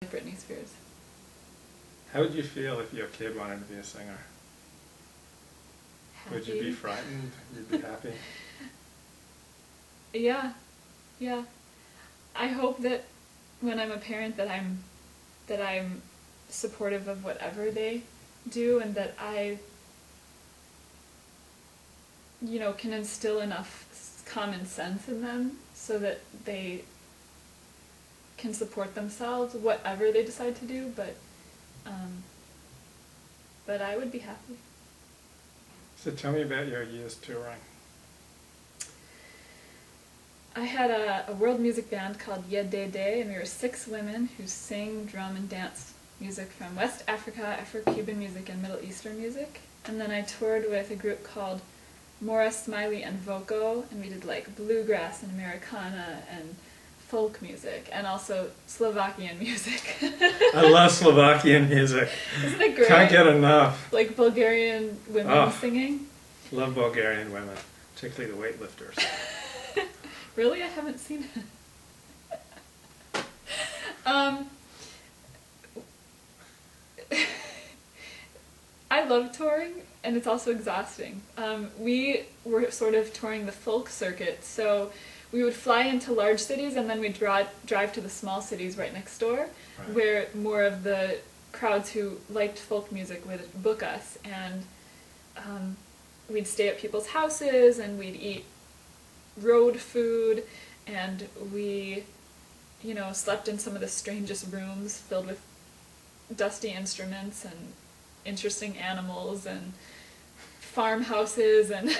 Britney Spears. How would you feel if your kid wanted to be a singer? Happy. Would you be frightened? You'd be happy? Yeah, yeah. I hope that when I'm a parent that I'm supportive of whatever they do, and that I, can instill enough common sense in them so that they can support themselves, whatever they decide to do, but I would be happy. So tell me about your years touring. I had a world music band called Yedede, and we were 6 women who sang drum and dance music from West Africa, Afro-Cuban music, and Middle Eastern music. And then I toured with a group called Mora, Smiley, and Voco, and we did like bluegrass and Americana and folk music, and also Slovakian music. I love Slovakian music. Isn't it great? Can't get enough. Like Bulgarian women singing. Love Bulgarian women, particularly the weightlifters. Really? I haven't seen it. I love touring, and it's also exhausting. We were sort of touring the folk circuit, so we would fly into large cities and then we'd drive to the small cities right next door, Right. where more of the crowds who liked folk music would book us, and we'd stay at people's houses and we'd eat road food, and we, slept in some of the strangest rooms filled with dusty instruments and interesting animals and farmhouses and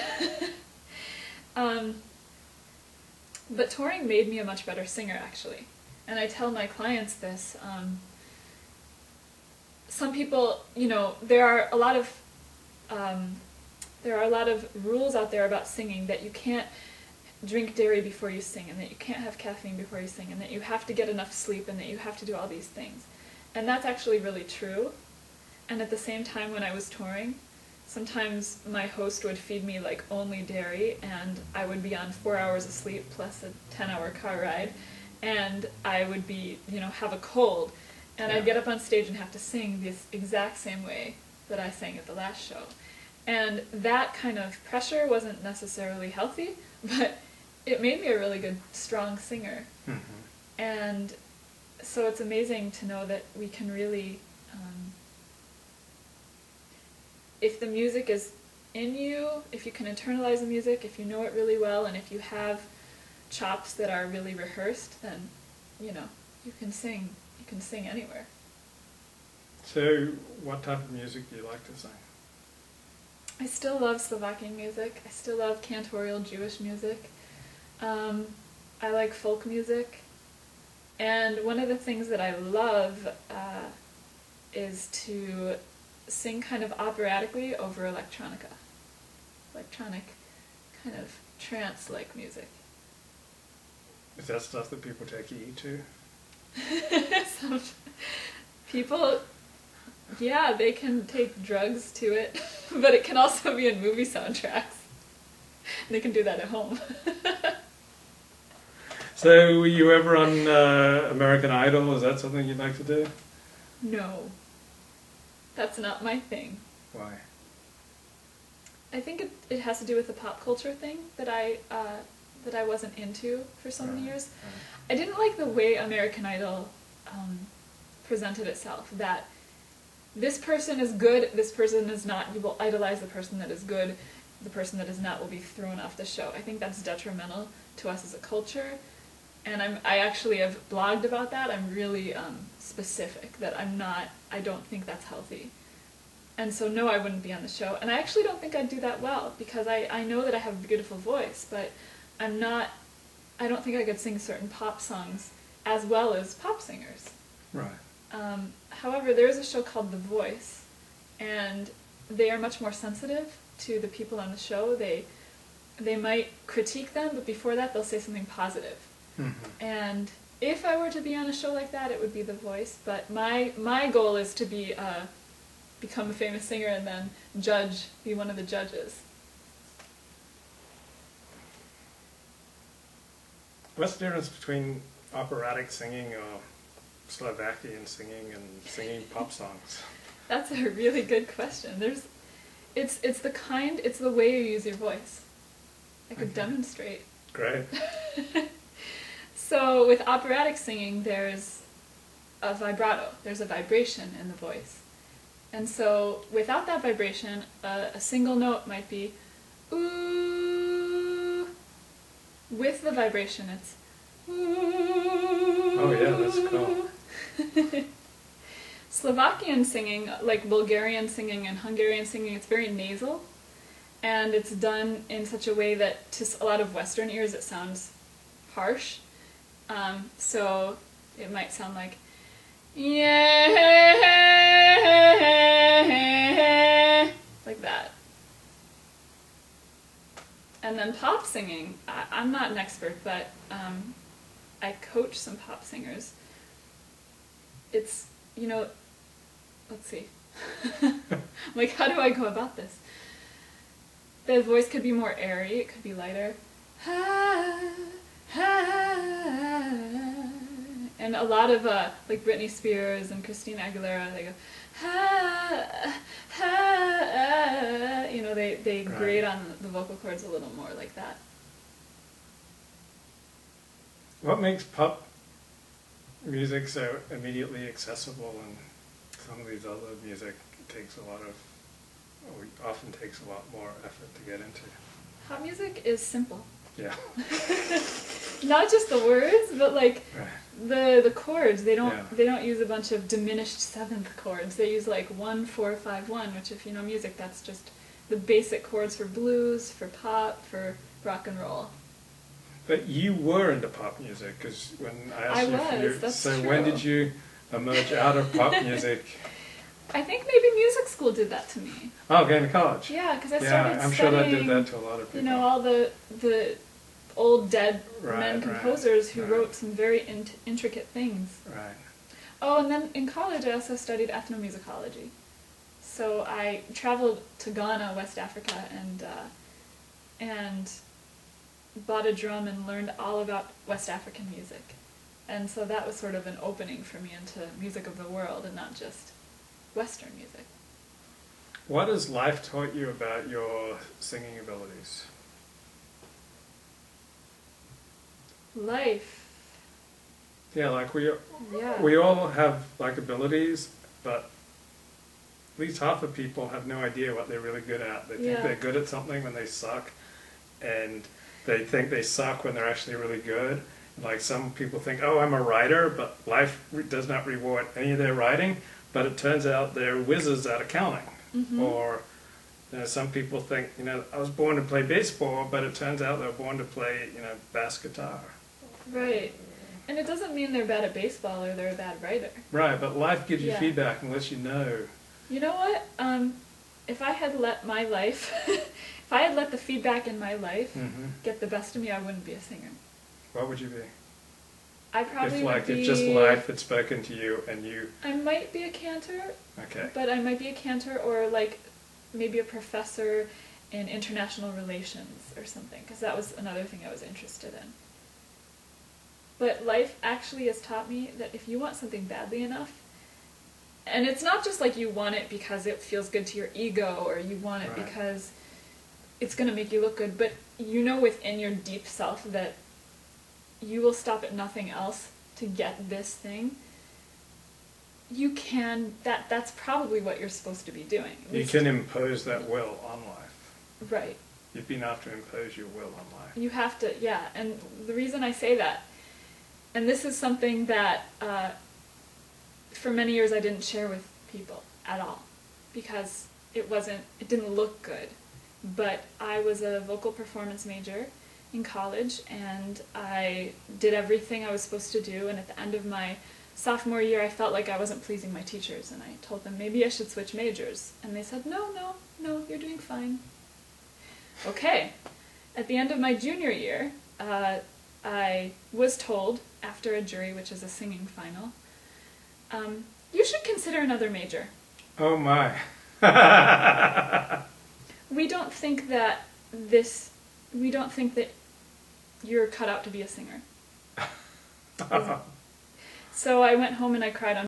but touring made me a much better singer, actually. And I tell my clients this. Some people, there are a lot of rules out there about singing, that you can't drink dairy before you sing, and that you can't have caffeine before you sing, and that you have to get enough sleep, and that you have to do all these things. And that's actually really true. And at the same time, when I was touring, sometimes my host would feed me like only dairy, and I would be on 4 hours of sleep plus a 10-hour car ride, and I would be, have a cold, and I'd get up on stage and have to sing this exact same way that I sang at the last show. And that kind of pressure wasn't necessarily healthy, but it made me a really good, strong singer. Mm-hmm. And so it's amazing to know that we can really, if the music is in you, if you can internalize the music, if you know it really well, and if you have chops that are really rehearsed, then, you can sing. You can sing anywhere. So what type of music do you like to sing? I still love Slovakian music. I still love cantorial Jewish music. I like folk music. And one of the things that I love is to sing kind of operatically over electronica. Electronic, kind of trance-like music. Is that stuff that people take you to? Some people, yeah, they can take drugs to it, but it can also be in movie soundtracks. They can do that at home. So were you ever on American Idol? Is that something you'd like to do? No. That's not my thing. Why? I think it has to do with the pop culture thing that I wasn't into for so many years. I didn't like the way American Idol presented itself, that this person is good, this person is not. You will idolize the person that is good, the person that is not will be thrown off the show. I think that's detrimental to us as a culture, and I actually have blogged about that. I'm really specific that I don't think that's healthy. And so no, I wouldn't be on the show. And I actually don't think I'd do that well, because I know that I have a beautiful voice, but I don't think I could sing certain pop songs as well as pop singers. Right. However, there is a show called The Voice, and they are much more sensitive to the people on the show. They might critique them, but before that they'll say something positive. Mm-hmm. And if I were to be on a show like that, it would be The Voice, but my goal is to become a famous singer and then be one of the judges. What's the difference between operatic singing or Slovakian singing and singing pop songs? That's a really good question. It's the way you use your voice. I could demonstrate. Great. So with operatic singing, there's a vibrato. There's a vibration in the voice. And so without that vibration, a single note might be ooh. With the vibration, it's ooh. Oh yeah, that's cool. Slovakian singing, like Bulgarian singing and Hungarian singing, it's very nasal. And it's done in such a way that to a lot of Western ears it sounds harsh. So it might sound like yeah, like that. And then pop singing, I'm not an expert, but I coach some pop singers. It's, let's see. Like, how do I go about this? The voice could be more airy, it could be lighter. And a lot of like Britney Spears and Christina Aguilera, they go they grate on the vocal cords a little more like that. What makes pop music so immediately accessible, and some of these other music often takes a lot more effort to get into? Pop music is simple. Yeah. Not just the words, but like Right. the chords. They don't use a bunch of diminished seventh chords. They use like 1 4 5 1, which if you know music, that's just the basic chords for blues, for pop, for rock and roll. But you were into pop music, because when I asked that's so true. when did you emerge out of pop music? I think maybe music school did that to me. Oh, going to college. Yeah, because I started I'm studying, sure that did that to a lot of people. all the old dead men Right, composers who right. wrote some very intricate things. Right. Oh, and then in college I also studied ethnomusicology. So I traveled to Ghana, West Africa, and bought a drum and learned all about West African music. And so that was sort of an opening for me into music of the world and not just Western music. What has life taught you about your singing abilities? Life. Yeah, like we Yeah. all have like abilities, but at least half of people have no idea what they're really good at. They think Yeah. they're good at something when they suck, and they think they suck when they're actually really good. Like some people think, oh, I'm a writer, but life does not reward any of their writing, but it turns out they're whizzes at accounting. Mm-hmm. Or some people think, I was born to play baseball, but it turns out they were born to play, bass guitar. Right. And it doesn't mean they're bad at baseball or they're a bad writer. Right, but life gives you Yeah. feedback and lets you know. You know what? If I had let my life, if I had let the feedback in my life get the best of me, I wouldn't be a singer. What would you be? I probably would be... If just life had spoken to you and you... I might be a cantor. Okay. But I might be a cantor or like maybe a professor in international relations or something, because that was another thing I was interested in. But life actually has taught me that if you want something badly enough, and it's not just like you want it because it feels good to your ego or you want it Right. because it's going to make you look good, but you know within your deep self that you will stop at nothing else to get this thing, you can, that's probably what you're supposed to be doing. You can impose that will on life. Right. You've been able to impose your will on life. You have to, yeah. And the reason I say that, and this is something that for many years I didn't share with people at all, because it didn't look good. But I was a vocal performance major in college, and I did everything I was supposed to do, and at the end of my sophomore year I felt like I wasn't pleasing my teachers, and I told them maybe I should switch majors, and they said, no, you're doing fine. Okay. At the end of my junior year, I was told, after a jury, which is a singing final, you should consider another major. Oh my. We don't think that you're cut out to be a singer. So I went home and I cried on